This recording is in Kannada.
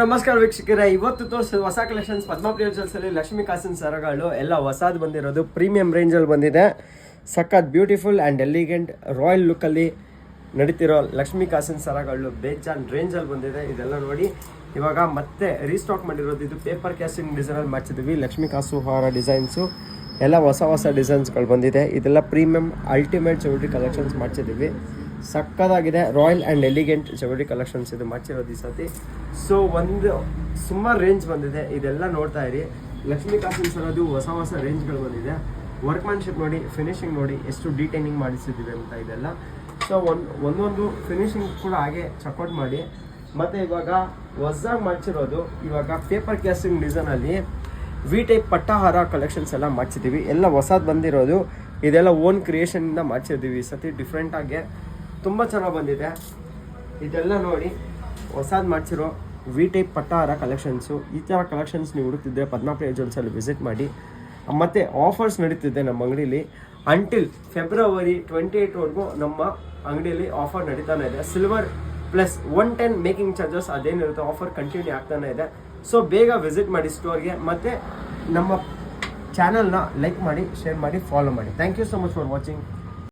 ನಮಸ್ಕಾರ ವೀಕ್ಷಕರೇ, ಇವತ್ತು ತೋರಿಸಿದ ಹೊಸ ಕಲೆಕ್ಷನ್ಸ್ ಪದ್ಮಪ್ರಿಯ ಜ್ಯುವೆಲ್ಸಲ್ಲಿ ಲಕ್ಷ್ಮೀ ಕಾಸಿನ ಸರಗಳು ಎಲ್ಲ ಹೊಸದು ಬಂದಿರೋದು. ಪ್ರೀಮಿಯಂ ರೇಂಜಲ್ಲಿ ಬಂದಿದೆ. ಸಖತ್ ಬ್ಯೂಟಿಫುಲ್ ಆ್ಯಂಡ್ ಎಲಿಗೆಂಟ್ ರಾಯಲ್ ಲುಕ್ಕಲ್ಲಿ ನಡೀತಿರೋ ಲಕ್ಷ್ಮೀ ಕಾಸಿನ ಸರಗಳು ಬೇಜಾನ್ ರೇಂಜಲ್ಲಿ ಬಂದಿದೆ. ಇದೆಲ್ಲ ನೋಡಿ ಇವಾಗ ಮತ್ತೆ ರೀಸ್ಟಾಕ್ ಮಾಡಿರೋದು. ಇದು ಪೇಪರ್ ಕ್ಯಾಸ್ಟಿಂಗ್ ಡಿಸೈನಲ್ಲಿ ಮಾಡಿಸಿದ್ವಿ. ಲಕ್ಷ್ಮೀ ಕಾಸು ಹಾರ ಡಿಸೈನ್ಸು ಎಲ್ಲ ಹೊಸ ಡಿಸೈನ್ಸ್ಗಳು ಬಂದಿದೆ. ಇದೆಲ್ಲ ಪ್ರೀಮಿಯಂ ಅಲ್ಟಿಮೇಟ್ ಜ್ಯುವೆಲ್ರಿ ಕಲೆಕ್ಷನ್ಸ್ ಮಾಡಿಸಿದ್ದೀವಿ. ಸಕ್ಕದಾಗಿದೆ. Royal and elegant jewellery collections ಇದು ಮಾಡಿಸಿರೋದು ಈ ಸತಿ. ಸೊ ಒಂದು ಸುಮಾರು ರೇಂಜ್ ಬಂದಿದೆ. ಇದೆಲ್ಲ ನೋಡ್ತಾ ಇರಿ. ಲಕ್ಷ್ಮೀ ಕಾಸಿನ ಸರದು ಹೊಸ ರೇಂಜ್ಗಳು ಬಂದಿದೆ. ವರ್ಕ್ಮ್ಯಾನ್ಶಿಪ್ ನೋಡಿ, ಫಿನಿಶಿಂಗ್ ನೋಡಿ, ಎಷ್ಟು ಡೀಟೈಲಿಂಗ್ ಮಾಡಿಸಿದ್ದೀವಿ ಅಂತ ಇದೆಲ್ಲ. ಸೊ ಒಂದೊಂದು ಫಿನಿಶಿಂಗ್ ಕೂಡ ಹಾಗೆ ಚೆಕ್ಔಟ್ ಮಾಡಿ. ಮತ್ತು ಇವಾಗ ಹೊಸದಾಗಿ ಮಾಡಿಸಿರೋದು ಇವಾಗ ಪೇಪರ್ ಕ್ಯಾಸ್ಟಿಂಗ್ ಡಿಸೈನಲ್ಲಿ ವಿ ಟೈಪ್ ಪಟ್ಟಹಾರ ಕಲೆಕ್ಷನ್ಸ್ ಎಲ್ಲ ಮಾಡಿಸಿದ್ದೀವಿ. ಎಲ್ಲ ಹೊಸದು ಬಂದಿರೋದು. ಇದೆಲ್ಲ ಓನ್ ಕ್ರಿಯೇಷನಿಂದ ಮಾಡಿಸಿದ್ದೀವಿ ಈ ಸತಿ. ಡಿಫ್ರೆಂಟಾಗಿ ತುಂಬ ಚೆನ್ನಾಗಿ ಬಂದಿದೆ. ಇದೆಲ್ಲ ನೋಡಿ ಹೊಸದು ಮಾಡಿಸಿರೋ ವಿ ಟೈಪ್ ಪಟ್ಟಹಾರ ಕಲೆಕ್ಷನ್ಸು. ಈ ಥರ ಕಲೆಕ್ಷನ್ಸ್ ನೀವು ಹುಡುಕ್ತಿದ್ರೆ ಪದ್ಮಪ್ರಿಯ ಜ್ಯುವೆಲ್ಸಲ್ಲಿ ವಿಸಿಟ್ ಮಾಡಿ. ಮತ್ತು ಆಫರ್ಸ್ ನಡೀತಿದೆ ನಮ್ಮ ಅಂಗಡೀಲಿ. ಅಂಟಿಲ್ ಫೆಬ್ರವರಿ 28ವರೆಗೂ ನಮ್ಮ ಅಂಗಡಿಯಲ್ಲಿ ಆಫರ್ ನಡೀತಾನೆ ಇದೆ. ಸಿಲ್ವರ್ ಪ್ಲಸ್ 110 ಮೇಕಿಂಗ್ ಚಾರ್ಜಸ್ ಅದೇನಿರುತ್ತೆ ಆಫರ್ ಕಂಟಿನ್ಯೂ ಆಗ್ತಾನೆ ಇದೆ. ಸೊ ಬೇಗ ವಿಸಿಟ್ ಮಾಡಿ ಸ್ಟೋರ್ಗೆ. ಮತ್ತು ನಮ್ಮ ಚಾನಲ್ನ ಲೈಕ್ ಮಾಡಿ, ಶೇರ್ ಮಾಡಿ, ಫಾಲೋ ಮಾಡಿ. Thank you so much for watching.